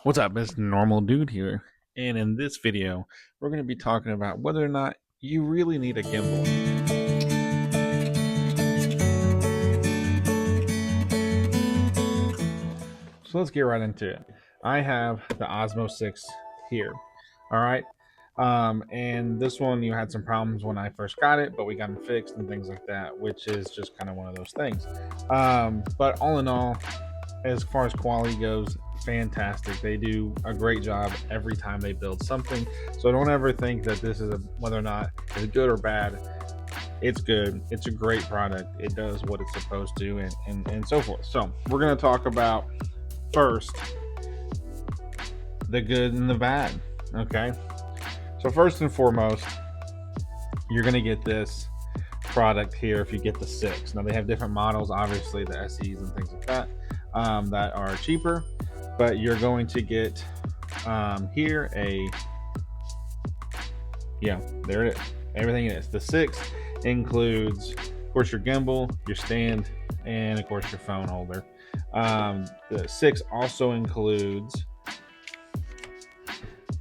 What's up? It's Normal Dude here, and in this video, we're going to be talking about whether or not you really need a gimbal. So let's get right into it. I have the Osmo 6 here. All right. And this one, you had some problems when I first got it, but we got them fixed and things like that, which is just kind of one of those things. But all in all, as far as quality goes, fantastic. They do a great job every time they build something. So don't ever think that this is whether or not it's good or bad. It's good. It's a great product. It does what it's supposed to, and so forth. So we're going to talk about first the good and the bad. Okay. So first and foremost, you're going to get this product here if you get the 6. Now they have different models, obviously the SEs and things like that, that are cheaper, but you're going to get here there it is. Everything is. The 6 includes, of course, your gimbal, your stand, and of course your phone holder. The 6 also includes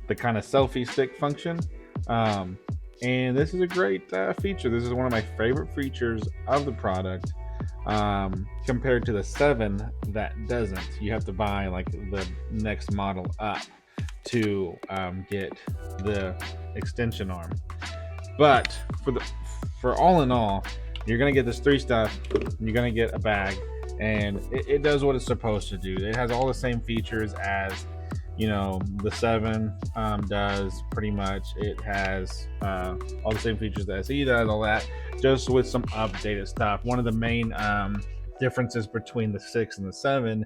the kind of selfie stick function. Um, and this is a great feature. This is one of my favorite features of the product, compared to the 7 that doesn't. You have to buy like the next model up to get the extension arm. But for all in all, you're gonna get this 3 stuff. You're gonna get a bag, and it does what it's supposed to do. It has all the same features as the 7 does. Pretty much it has all the same features that SE does, all that, just with some updated stuff. One of the main differences between the 6 and the 7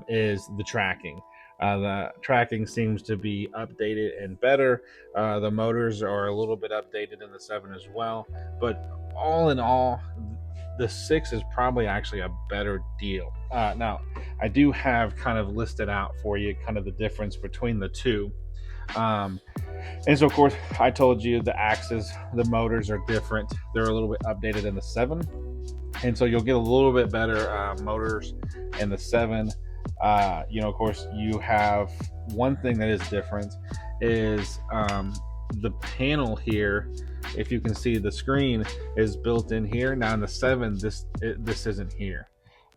is the tracking. The tracking seems to be updated and better. The motors are a little bit updated in the 7 as well, but all in all, the 6 is probably actually a better deal. Now, I do have kind of listed out for you kind of the difference between the two. And so, of course, I told you the axes, the motors are different. They're a little bit updated in the 7. And so you'll get a little bit better motors in the 7. Of course, you have one thing that is different is the panel here. If you can see, the screen is built in here. Now in the 7, this isn't here,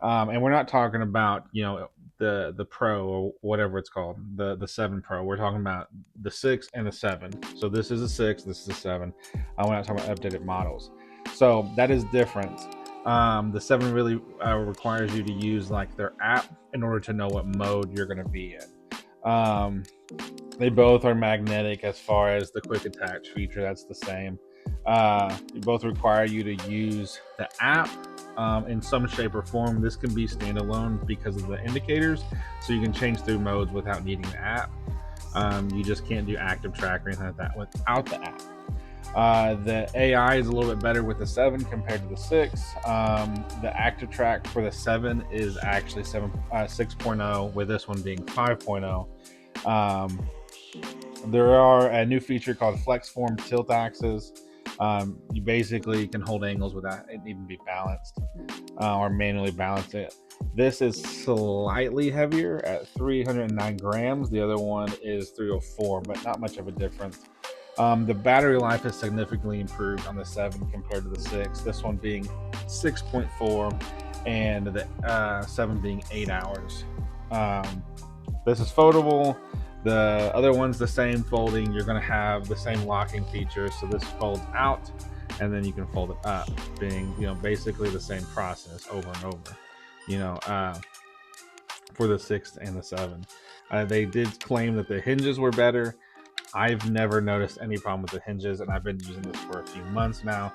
and we're not talking about the Pro or whatever it's called, the 7 Pro. We're talking about the 6 and the 7. So this is a 6, this is a 7. We're not talking about updated models. So that is different. The 7 really requires you to use like their app in order to know what mode you're going to be in. They both are magnetic as far as the quick attach feature. That's the same. They both require you to use the app in some shape or form. This can be standalone because of the indicators, so you can change through modes without needing the app. You just can't do active track or anything like that without the app. The AI is a little bit better with the 7 compared to the 6. The active track for the 7 is actually 6.0, with this one being 5.0. There are a new feature called flex form tilt axis. You basically can hold angles without it needing to be balanced or manually balance it. This is slightly heavier at 309 grams. The other one is 304, but not much of a difference. The battery life is significantly improved on the 7 compared to the 6. This one being 6.4 and the 7 being 8 hours. This is foldable. The other one's the same folding. You're going to have the same locking features. So this folds out and then you can fold it up, being basically the same process over and over. For the 6 and the 7. They did claim that the hinges were better. I've never noticed any problem with the hinges, and I've been using this for a few months now.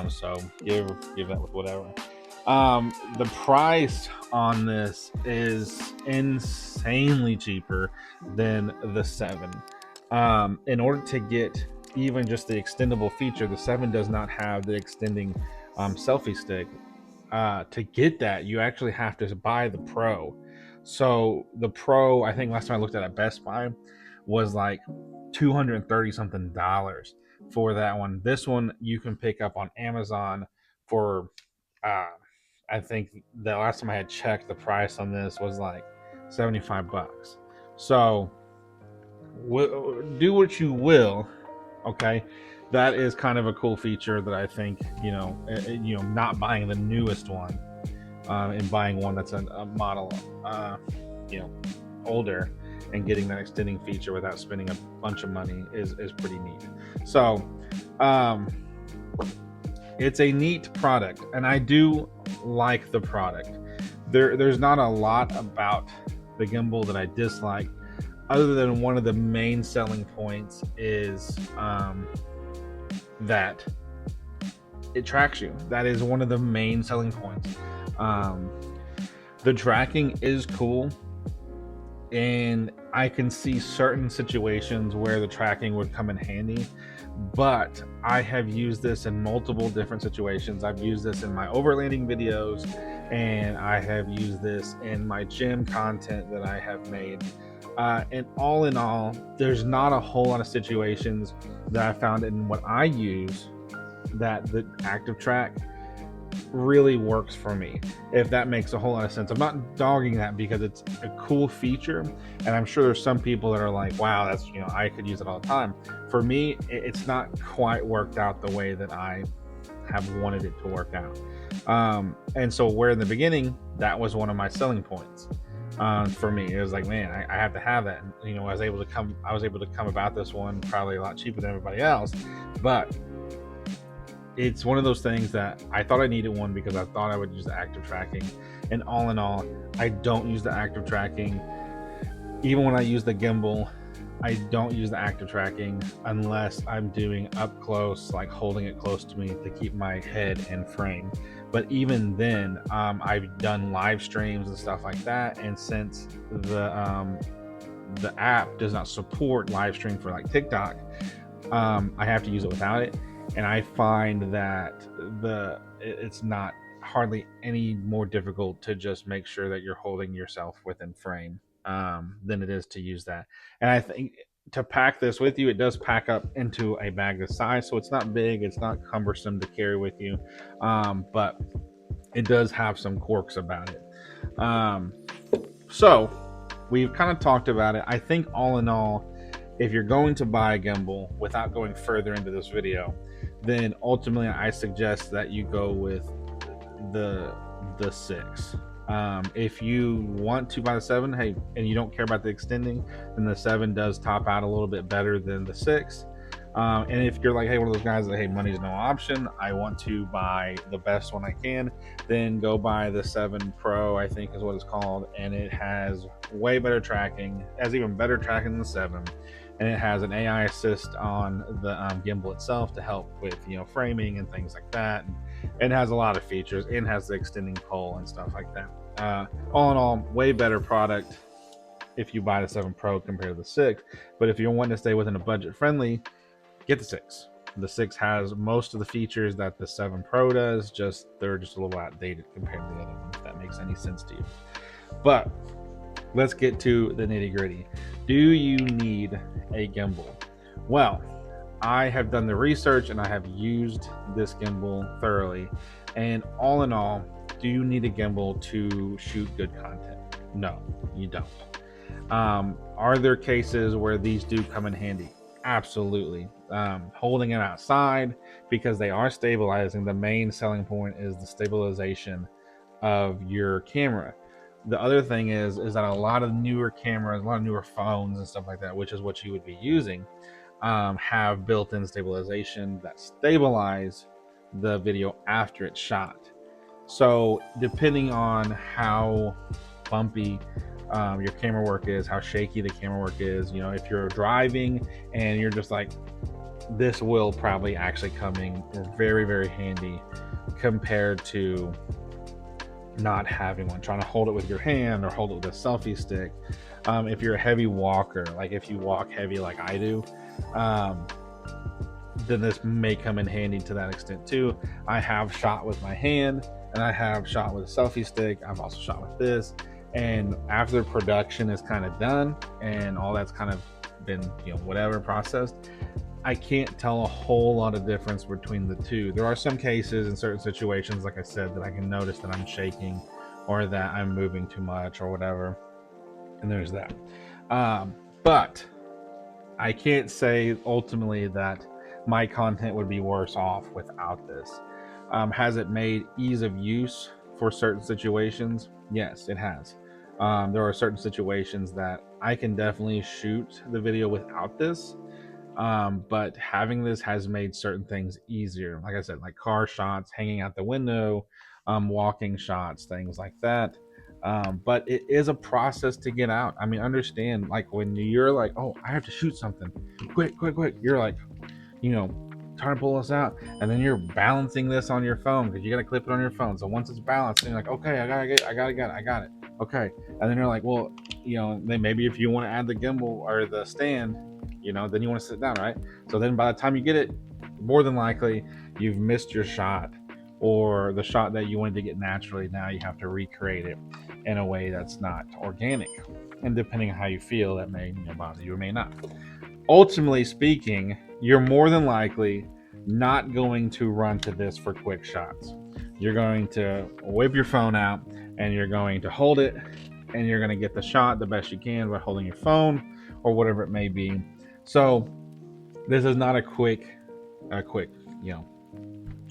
So give that with whatever. The price on this is insanely cheaper than the 7. In order to get even just the extendable feature, the 7 does not have the extending selfie stick. To get that, you actually have to buy the Pro. So the Pro, I think last time I looked at Best Buy, was like $230 something for that one. This one you can pick up on Amazon for I think the last time I had checked, the price on this was like $75. So do what you will. Okay, that is kind of a cool feature that I think, not buying the newest one, and buying one that's a model, you know, older, and getting that extending feature without spending a bunch of money is pretty neat. So, um, it's a neat product, and I do like the product. There's not a lot about the gimbal that I dislike, other than one of the main selling points is that it tracks you. That is one of the main selling points. Um, the tracking is cool, and I can see certain situations where the tracking would come in handy, but I have used this in multiple different situations. I've used this in my overlanding videos, and I have used this in my gym content that I have made. And all in all, there's not a whole lot of situations that I found in what I use that the active track really works for me, if that makes a whole lot of sense. I'm not dogging that because it's a cool feature, and I'm sure there's some people that are like, wow, that's, I could use it all the time. For me, it's not quite worked out the way that I have wanted it to work out. And so where in the beginning, that was one of my selling points. For me, it was like, man, I have to have that. And, I was able to come about this one probably a lot cheaper than everybody else, but it's one of those things that I thought I needed one because I thought I would use the active tracking. And all in all, I don't use the active tracking. Even when I use the gimbal, I don't use the active tracking unless I'm doing up close, like holding it close to me to keep my head in frame. But even then, I've done live streams and stuff like that. And since the app does not support live stream for like TikTok, I have to use it without it. And I find that it's not hardly any more difficult to just make sure that you're holding yourself within frame, than it is to use that. And I think to pack this with you, it does pack up into a bag this size, so it's not big, it's not cumbersome to carry with you, but it does have some quirks about it. So we've kind of talked about it. I think all in all, if you're going to buy a gimbal, without going further into this video, then ultimately I suggest that you go with the 6. If you want to buy the 7, hey, and you don't care about the extending, then the 7 does top out a little bit better than the 6. And if you're like, hey, one of those guys that, hey, money's no option, I want to buy the best one I can, then go buy the 7 Pro, I think is what it's called, and it has way better tracking, has even better tracking than the 7, and it has an AI assist on the gimbal itself to help with framing and things like that, and it has a lot of features, and has the extending pole and stuff like that. All in all, way better product if you buy the 7 Pro compared to the 6. But if you're wanting to stay within a budget friendly, get the 6. The 6 has most of the features that the 7 Pro does, just they're just a little outdated compared to the other one, if that makes any sense to you. But let's get to the nitty gritty. Do you need a gimbal? Well, I have done the research and I have used this gimbal thoroughly. And all in all, do you need a gimbal to shoot good content? No, you don't. Are there cases where these do come in handy? Absolutely. Holding it outside, because they are stabilizing. The main selling point is the stabilization of your camera. The other thing is that a lot of newer cameras, a lot of newer phones and stuff like that, which is what you would be using, have built-in stabilization that stabilize the video after it's shot. So depending on how bumpy your camera work is, how shaky the camera work is, if you're driving and you're just like, this will probably actually come in very, very handy compared to not having one, trying to hold it with your hand or hold it with a selfie stick. If you're a heavy walker, like if you walk heavy like I do, then this may come in handy to that extent too. I have shot with my hand, and I have shot with a selfie stick. I've also shot with this, and after the production is kind of done and all that's kind of been whatever processed, I can't tell a whole lot of difference between the two. There are some cases in certain situations, like I said, that I can notice that I'm shaking or that I'm moving too much or whatever, and there's that. But I can't say ultimately that my content would be worse off without this. Has it made ease of use for certain situations? Yes, it has. There are certain situations that I can definitely shoot the video without this, but having this has made certain things easier. Like I said, like car shots, hanging out the window, walking shots, things like that. But it is a process to get out. I mean, understand, like when you're like, oh, I have to shoot something, quick, quick, quick. You're like, you know, trying to pull this out, and then you're balancing this on your phone because you got to clip it on your phone. So once it's balanced, you're like, okay, I got it. Okay, and then you're like, well, then maybe if you want to add the gimbal or the stand, then you want to sit down, right? So then by the time you get it, more than likely you've missed your shot, or the shot that you wanted to get naturally. Now you have to recreate it in a way that's not organic, and depending on how you feel, that may bother you or may not. Ultimately speaking, you're more than likely not going to run to this for quick shots. You're going to whip your phone out and you're going to hold it, and you're going to get the shot the best you can by holding your phone or whatever it may be. So this is not a quick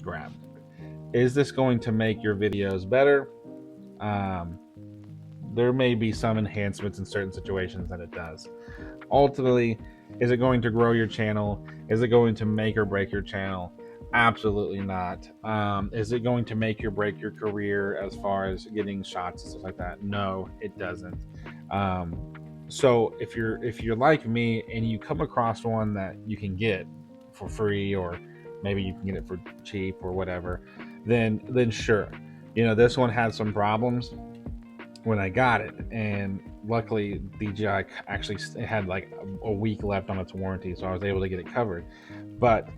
grab. Is this going to make your videos better? There may be some enhancements in certain situations that it does. Ultimately, is it going to grow your channel? Is it going to make or break your channel? Absolutely not. Is it going to make or break your career as far as getting shots and stuff like that? No, it doesn't. So if you're like me and you come across one that you can get for free, or maybe you can get it for cheap or whatever, then sure. This one had some problems when I got it, and luckily DJI actually had like a week left on its warranty, so I was able to get it covered. But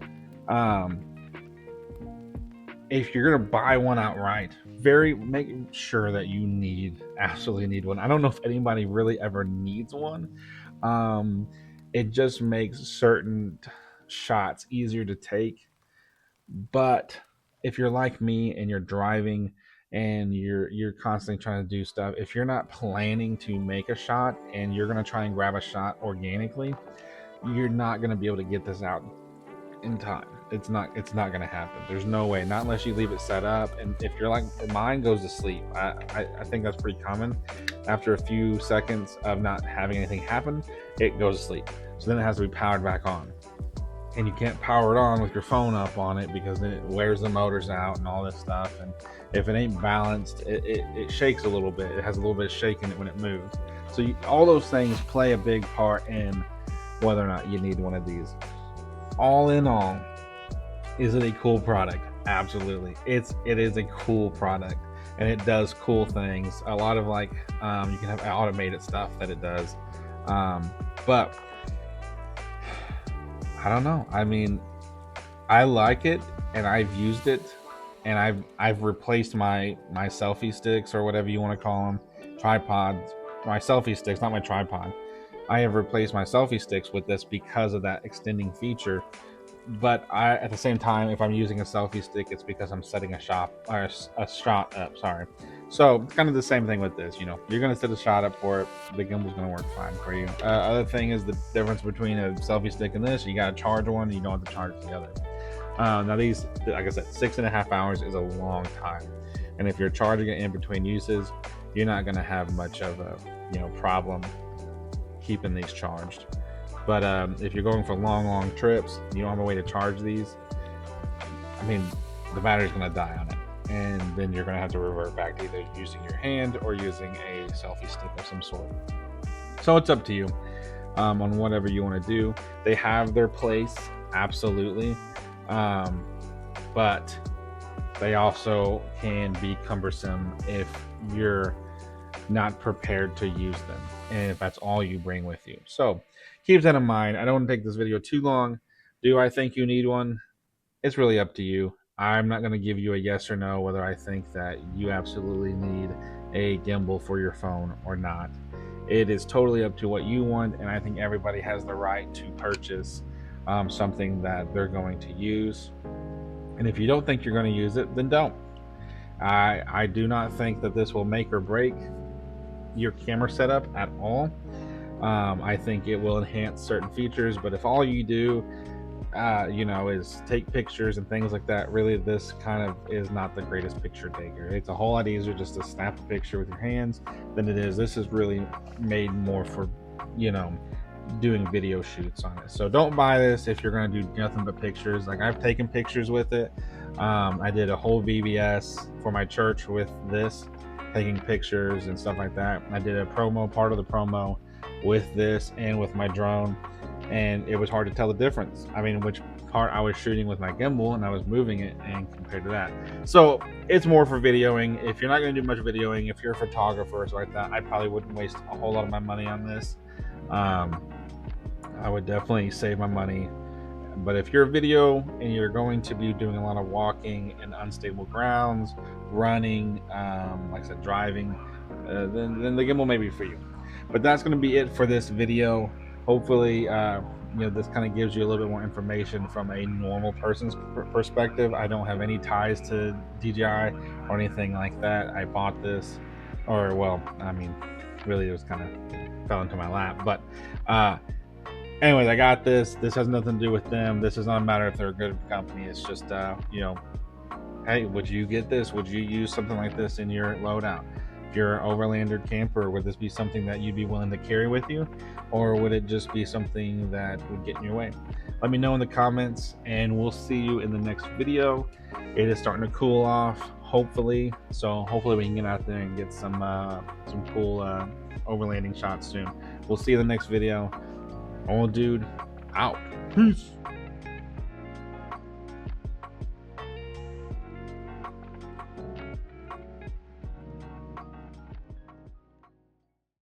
if you're gonna buy one outright, make sure that you absolutely need one. I don't know if anybody really ever needs one. It just makes certain shots easier to take. But if you're like me and you're driving and you're constantly trying to do stuff, if you're not planning to make a shot and you're going to try and grab a shot organically, you're not going to be able to get this out in time. It's not going to happen. There's no way, not unless you leave it set up. And if you're like mine, goes to sleep. I think that's pretty common. After a few seconds of not having anything happen, it goes to sleep. So then it has to be powered back on, and you can't power it on with your phone up on it because then it wears the motors out and all this stuff. And if it ain't balanced, it shakes a little bit. It has a little bit of shake in it when it moves. So all those things play a big part in whether or not you need one of these. All in all, is it a cool product? Absolutely. It is a cool product, and it does cool things. A lot of you can have automated stuff that it does. But I don't know. I mean, I like it, and I've used it, and I've replaced my selfie sticks, or whatever you want to call them, tripods. My selfie sticks, not my tripod. I have replaced my selfie sticks with this because of that extending feature. But at the same time, if I'm using a selfie stick, it's because I'm setting a shot up. Sorry. So it's kind of the same thing with this. You're going to set a shot up for it. The gimbal's going to work fine for you. Other thing is the difference between a selfie stick and this. You got to charge one, you don't have to charge the other. Now these, like I said, 6.5 hours is a long time, and if you're charging it in between uses, you're not going to have much of a problem keeping these charged. But if you're going for long trips, you don't have a way to charge these, I mean, the battery's going to die on it, and then you're going to have to revert back to either using your hand or using a selfie stick of some sort. So it's up to you on whatever you want to do. They have their place, absolutely, but they also can be cumbersome if you're not prepared to use them, and if that's all you bring with you. So keep that in mind. I don't want to take this video too long. Do I think you need one? It's really up to you. I'm not going to give you a yes or no whether I think that you absolutely need a gimbal for your phone or not. It is totally up to what you want, and I think everybody has the right to purchase something that they're going to use. And if you don't think you're going to use it, then don't. I do not think that this will make or break your camera setup at all. I think it will enhance certain features, but if all you do is take pictures and things like that, really this kind of is not the greatest picture taker. It's a whole lot easier just to snap a picture with your hands than it is. This is really made more for, you know, doing video shoots on it. So don't buy this if you're going to do nothing but pictures. Like, I've taken pictures with it. I did a whole VBS for my church with this, taking pictures and stuff like that. I did a part of the promo with this and with my drone, and it was hard to tell the difference. I mean, which part I was shooting with my gimbal and I was moving it, and compared to that. So it's more for videoing. If you're not going to do much videoing, if you're a photographer or something like that, I probably wouldn't waste a whole lot of my money on this. I would definitely save my money. But if you're a video and you're going to be doing a lot of walking in unstable grounds, running, like I said, driving, then the gimbal may be for you. But that's going to be it for this video. Hopefully, this kind of gives you a little bit more information from a normal person's perspective. I don't have any ties to DJI or anything like that. I bought this, or well, I mean, really, it was kind of fell into my lap. But anyways, I got this. This has nothing to do with them. This is not a matter if they're a good company. It's just, hey, would you get this? Would you use something like this in your loadout? If you're an overlander camper, would this be something that you'd be willing to carry with you? Or would it just be something that would get in your way? Let me know in the comments, and we'll see you in the next video. It is starting to cool off, hopefully. So hopefully we can get out there and get some cool overlanding shots soon. We'll see you in the next video. Old dude out. Peace.